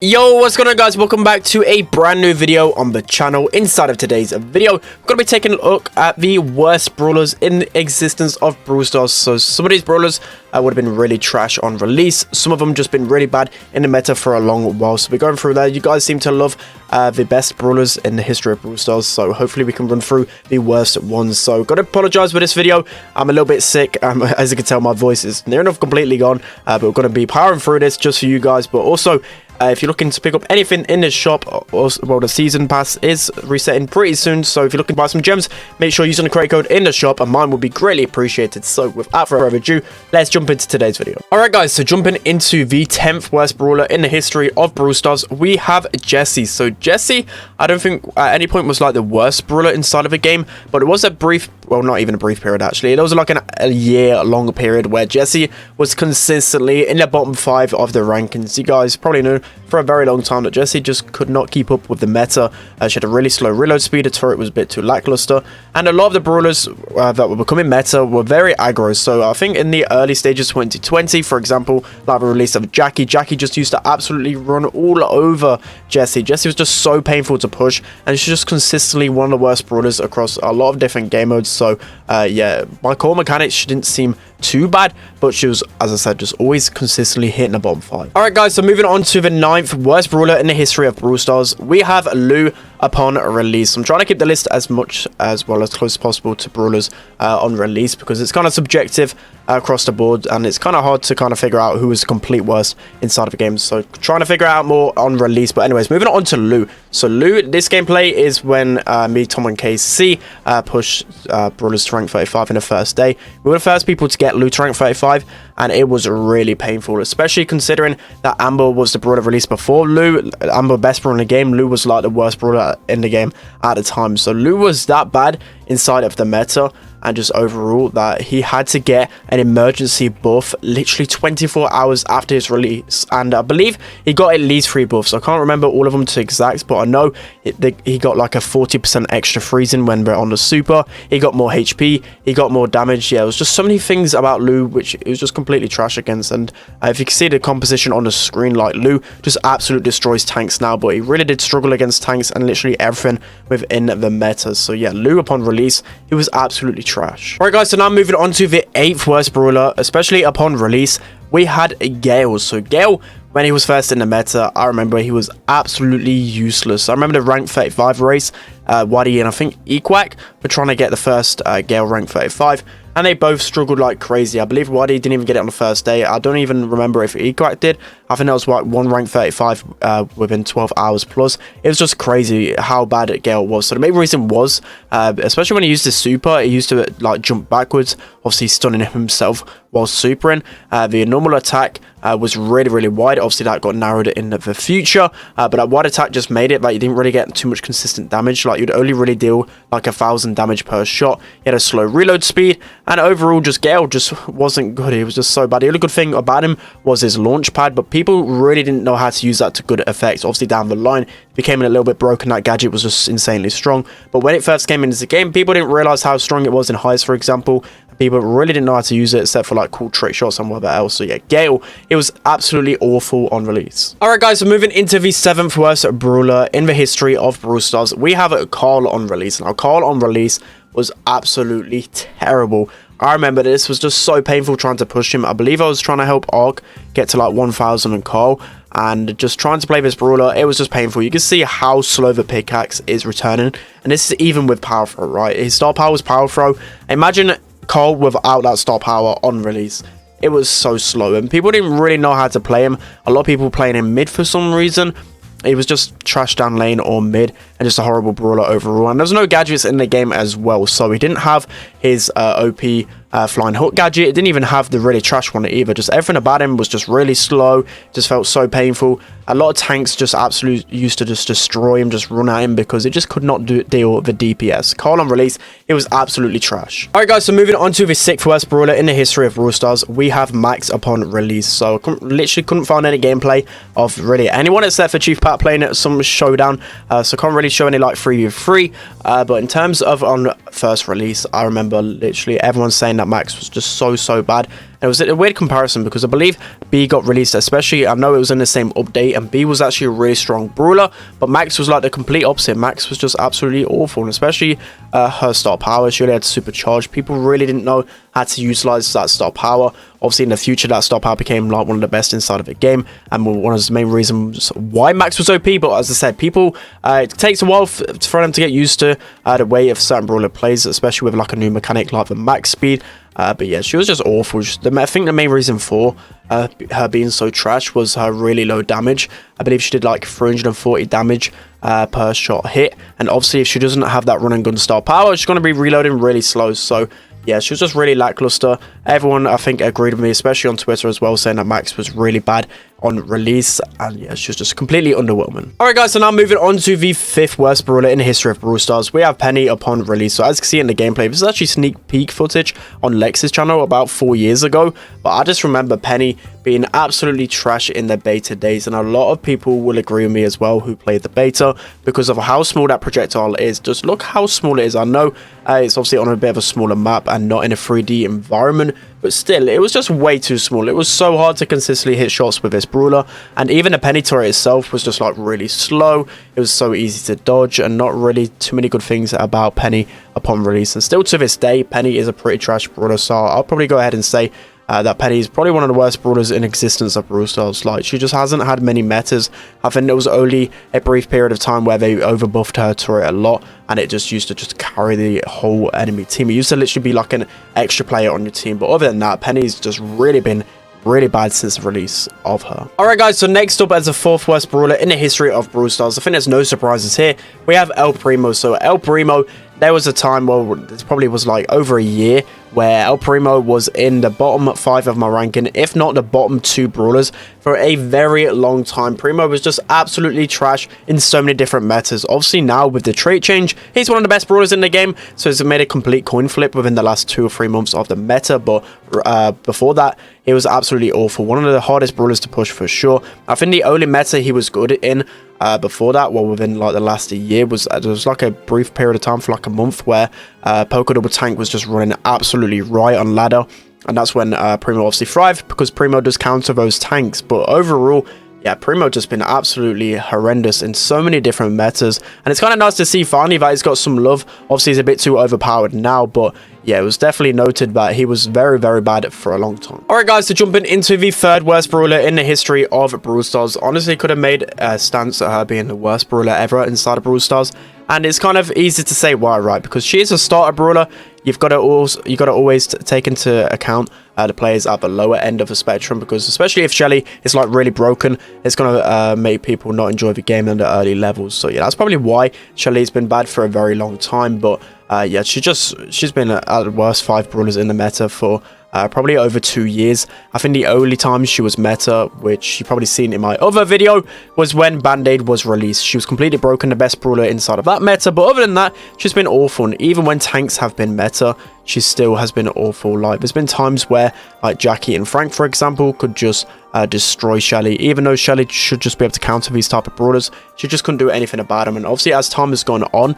Yo, what's going on, guys? Welcome back to a brand new video on the channel. Inside of today's video, we're going to be taking a look at the worst brawlers in the existence of Brawl Stars. So some of these brawlers would have been really trash on release. Some of them just been really bad in the meta for a long while. So we're going through that. You guys seem to love the best brawlers in the history of Brawl Stars. So hopefully we can run through the worst ones. So got to apologize for this video. I'm a little bit sick. As you can tell, my voice is near enough completely gone. But we're going to be powering through this just for you guys. But also, if you're looking to pick up anything in this shop, well, the season pass is resetting pretty soon. So if you're looking to buy some gems, make sure you're using the credit code in the shop, and mine will be greatly appreciated. So without further ado, let's jump into today's video. Alright guys, so jumping into the 10th worst brawler in the history of Brawl Stars, we have Jessie. So Jessie, I don't think at any point was like the worst brawler inside of a game, but it was a brief, well, not even a brief period actually. It was like a year-long period where Jessie was consistently in the bottom 5 of the rankings. You guys probably know for a very long time that Jessie just could not keep up with the meta. She had a really slow reload speed, her turret was a bit too lackluster, and a lot of the brawlers that were becoming meta were very aggro. So I think in the early stages 2020, for example, like the release of Jackie just used to absolutely run all over Jessie. Jessie was just so painful to push, and she's just consistently one of the worst brawlers across a lot of different game modes. So yeah, my core mechanics, she didn't seem too bad, but she was, as I said, just always consistently hitting the bottom 5. Alright guys, so moving on to the 9th worst brawler in the history of Brawl Stars, we have Lou upon release. I'm trying to keep the list as close as possible to brawlers on release, because it's kind of subjective across the board, and it's kind of hard to kind of figure out who is the complete worst inside of a game. So trying to figure out more on release. But anyways, moving on to Lou. So Lou, this gameplay is when me, Tom, and KC pushed brawlers to rank 35 in the first day. We were the first people to get Lou to rank 35, and it was really painful, especially considering that Amber was the brawler released before Lou. Amber, best brawler in the game. Lou was like the worst brawler in the game at the time. So Lou was that bad inside of the meta and just overall that he had to get an emergency buff literally 24 hours after his release, and I believe he got at least 3 buffs. I can't remember all of them to exact, but I know he got like a 40% extra freezing when we're on the super. He got more HP, he got more damage. Yeah, it was just so many things about Lou which it was just completely trash against. And if you can see the composition on the screen, like Lou just absolutely destroys tanks now, but he really did struggle against tanks and literally everything within the meta. So yeah, Lou upon release, he was absolutely trash. Alright guys, so now moving on to the 8th worst brawler, especially upon release, we had Gale. So Gale, when he was first in the meta, I remember he was absolutely useless. I remember the rank 35 race, Waddy and I think Equack were trying to get the first Gale rank 35, and they both struggled like crazy. I believe Waddy didn't even get it on the first day. I don't even remember if Equack did. I think that was like one rank 35 within 12 hours plus. It was just crazy how bad Gale was. So the main reason was, especially when he used his super, he used to like jump backwards, obviously stunning himself while supering. The normal attack was really wide. Obviously that got narrowed in the future, but that wide attack just made it like you didn't really get too much consistent damage. Like you'd only really deal like 1,000 damage per shot. He had a slow reload speed, and overall just Gale just wasn't good. He was just so bad. The only good thing about him was his launch pad, but people really didn't know how to use that to good effect. Obviously down the line it became a little bit broken. That gadget was just insanely strong, but when it first came into the game, people didn't realize how strong it was in highs, for example. People really didn't know how to use it except for like cool trick shots and whatever else. So yeah, Gale, it was absolutely awful on release. Alright guys, so moving into the 7th worst brawler in the history of Brawl Stars, we have Carl on release. Now Carl on release was absolutely terrible. I remember this was just so painful trying to push him. I believe I was trying to help Ark get to like 1,000 and Carl, and just trying to play this brawler, it was just painful. You can see how slow the pickaxe is returning, and this is even with power throw, right? His star power was power throw. Imagine Carl without that star power on release. It was so slow, and people didn't really know how to play him. A lot of people playing him mid for some reason. It was just trash down lane or mid, and just a horrible brawler overall. And there's no gadgets in the game as well, so he didn't have his OP flying hook gadget. It didn't even have the really trash one either. Just everything about him was just really slow, just felt so painful. A lot of tanks just absolutely used to just destroy him, just run at him, because it just could not deal with the DPS. Carl on release, it was absolutely trash. Alright guys, so moving on to the 6th worst brawler in the history of Brawl Stars, we have Max upon release. So I literally couldn't find any gameplay of really anyone except for Chief Pat playing at some showdown, so can't really show any like 3v3, but in terms of on first release, I remember literally everyone saying that Max was just so bad, And it was a weird comparison because I believe B got released, especially, I know it was in the same update, and B was actually a really strong brawler, but Max was like the complete opposite. Max was just absolutely awful, and especially her star power. She really had supercharged. People really didn't know how to utilize that star power. Obviously, in the future, that star power became like one of the best inside of the game, and one of the main reasons why Max was OP. But as I said, people, it takes a while for them to get used to the way of certain brawler plays, especially with like a new mechanic like the max speed. But yeah, she was just awful. I think the main reason for her being so trash was her really low damage. I believe she did like 340 damage per shot hit, and obviously if she doesn't have that run and gun star power, she's going to be reloading really slow. So yeah, she was just really lackluster. Everyone, I think, agreed with me, especially on Twitter as well, saying that Max was really bad on release, and yeah, she was just completely underwhelming. Alright guys, so now moving on to the 5th worst brawler in the history of Brawl Stars. We have Penny upon release. So as you can see in the gameplay, this is actually sneak peek footage on Lex's channel about 4 years ago, but I just remember Penny being absolutely trash in the beta days, and a lot of people will agree with me as well who played the beta because of how small that projectile is. Just look how small it is. I know it's obviously on a bit of a smaller map and not in a 3D environment, but still, it was just way too small. It was so hard to consistently hit shots with this brawler, and even the Penny turret itself was just like really slow. It was so easy to dodge, and not really too many good things about Penny upon release. And still to this day, Penny is a pretty trash brawler, so I'll probably go ahead and say that Penny is probably one of the worst brawlers in existence of Brawl Stars. Like, she just hasn't had many metas. I think there was only a brief period of time where they overbuffed her turret a lot, and it just used to just carry the whole enemy team. It used to literally be like an extra player on your team, but other than that, Penny's just really been really bad since the release of her. Alright guys, so next up as the 4th worst brawler in the history of Brawl Stars, I think there's no surprises here. We have El Primo. So El Primo, there was a time, well, this probably was like over a year, where El Primo was in the bottom 5 of my ranking, if not the bottom 2 brawlers for a very long time. Primo was just absolutely trash in so many different metas. Obviously now with the trait change, he's one of the best brawlers in the game, so it's made a complete coin flip within the last 2 or 3 months of the meta, but before that, he was absolutely awful. One of the hardest brawlers to push for sure. I think the only meta he was good in before that, well, within like the last year, was there was like a brief period of time for like a month where Poker Double Tank was just running absolutely right on ladder, and that's when Primo obviously thrived because Primo does counter those tanks. But overall, yeah, Primo just been absolutely horrendous in so many different metas, and it's kind of nice to see finally that he's got some love. Obviously he's a bit too overpowered now, but yeah, it was definitely noted that he was very, very bad for a long time. Alright guys, so jumping into the 3rd worst brawler in the history of Brawl Stars. Honestly, could have made a stance at her being the worst brawler ever inside of Brawl Stars, and it's kind of easy to say why, right? Because she is a starter brawler. You've got to always take into account the players at the lower end of the spectrum, because especially if Shelly is like really broken, it's gonna make people not enjoy the game in the early levels. So yeah, that's probably why Shelly's been bad for a very long time. But yeah, she's been at the worst 5 brawlers in the meta for probably over 2 years. I think the only time she was meta, which you've probably seen in my other video, was when Band-Aid was released. She was completely broken, the best brawler inside of that meta, but other than that, she's been awful. And even when tanks have been meta, she still has been awful. Like, there's been times where like Jackie and Frank, for example, could just destroy Shelly, even though Shelly should just be able to counter these type of brawlers. She just couldn't do anything about them. And obviously as time has gone on,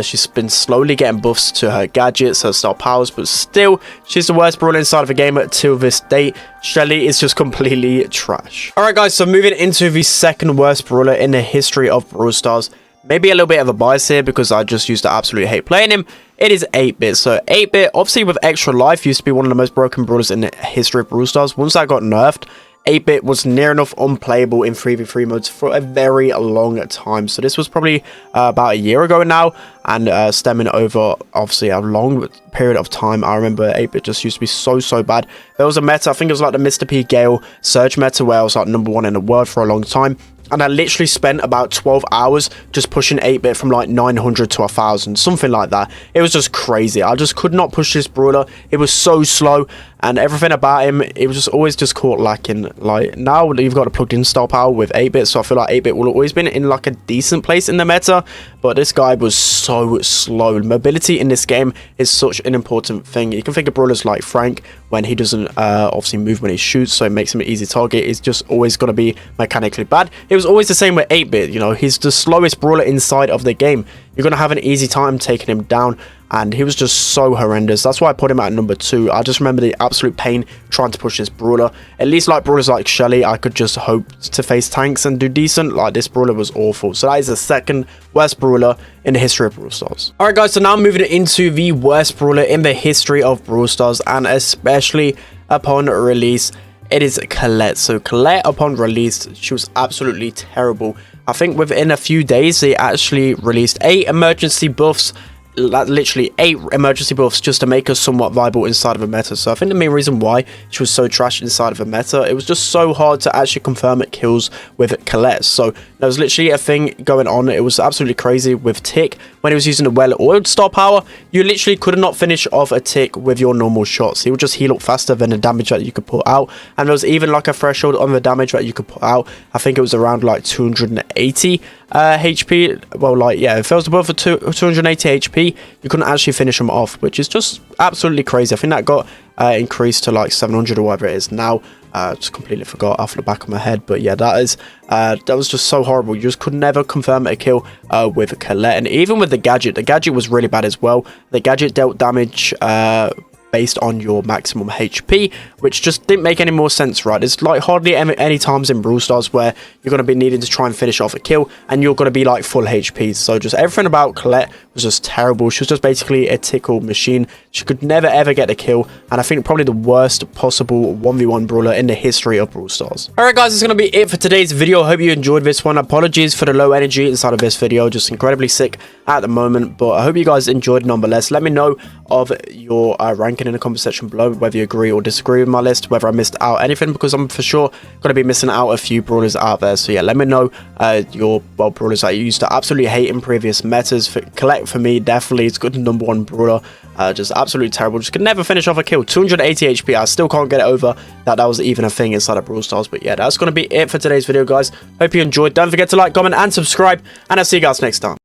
she's been slowly getting buffs to her gadgets, her star powers, but still she's the worst brawler inside of the game till this date. Shelly is just completely trash. Alright guys, so moving into the 2nd worst brawler in the history of Brawl Stars. Maybe a little bit of a bias here because I just used to absolutely hate playing him. It is 8-Bit. So 8-Bit, obviously with extra life, used to be one of the most broken brawlers in the history of Brawl Stars. Once that got nerfed, 8-Bit was near enough unplayable in 3v3 modes for a very long time. So this was probably about a year ago now, and stemming over obviously a long period of time. I remember 8-Bit just used to be so bad. There was a meta, I think it was like the Mr. P Gale Surge meta, where I was like #1 in the world for a long time. And I literally spent about 12 hours just pushing 8-Bit from like 900 to 1000, something like that. It was just crazy. I just could not push this brawler. It was so slow, and everything about him, it was just always just caught lacking. Like, now you've got a plugged in star power with 8-Bit, so I feel like 8-Bit will always been in like a decent place in the meta, but this guy was so slow. Mobility in this game is such an important thing. You can think of brawlers like Frank, when he doesn't obviously move when he shoots, so it makes him an easy target. It's just always going to be mechanically bad. It was always the same with 8-Bit, you know, he's the slowest brawler inside of the game. You're going to have an easy time taking him down. and he was just so horrendous. That's why I put him at number 2. I just remember the absolute pain trying to push this brawler. At least like brawlers like Shelly, I could just hope to face tanks and do decent. Like, this brawler was awful. So that is the second worst brawler in the history of Brawl Stars. Alright guys, so now moving into the worst brawler in the history of Brawl Stars, and especially upon release, it is Colette. So Colette, upon release, she was absolutely terrible. I think within a few days they actually released 8 emergency buffs, literally 8 emergency buffs, just to make her somewhat viable inside of a meta. So I think the main reason why she was so trash inside of a meta, it was just so hard to actually confirm it kills with Colette. So there was literally a thing going on. It was absolutely crazy with Tick. When he was using the well-oiled star power, you literally could not finish off a Tick with your normal shots. He would just heal up faster than the damage that you could put out, and there was even like a threshold on the damage that you could put out. I think it was around like 280 HP. Well, like, yeah, if it was above 280 HP, you couldn't actually finish him off, which is just absolutely crazy. I think that got increased to like 700 or whatever it is now. Just completely forgot off the back of my head, but yeah, that was just so horrible. You just could never confirm a kill with Colette. And even with the gadget was really bad as well. The gadget dealt damage based on your maximum HP, which just didn't make any more sense, right? There's like hardly any times in Brawl Stars where you're going to be needing to try and finish off a kill and you're going to be like full HP. So just everything about Colette was just terrible. She was just basically a tickle machine. She could never ever get a kill, and I think probably the worst possible 1v1 brawler in the history of Brawl Stars. Alright guys, that's going to be it for today's video. I hope you enjoyed this one. Apologies for the low energy inside of this video, just incredibly sick at the moment, but I hope you guys enjoyed nonetheless. Let me know of your ranking in the comment section below, whether you agree or disagree with my list, whether I missed out anything, because I'm for sure going to be missing out a few brawlers out there. So yeah, let me know your brawlers that you used to absolutely hate in previous metas. For Colette, for me, definitely it's good #1 brawler. Just absolutely terrible. Just could never finish off a kill. 280 HP. I still can't get over that was even a thing inside of Brawl Stars. But yeah, that's going to be it for today's video, guys. Hope you enjoyed. Don't forget to like, comment, and subscribe, and I'll see you guys next time.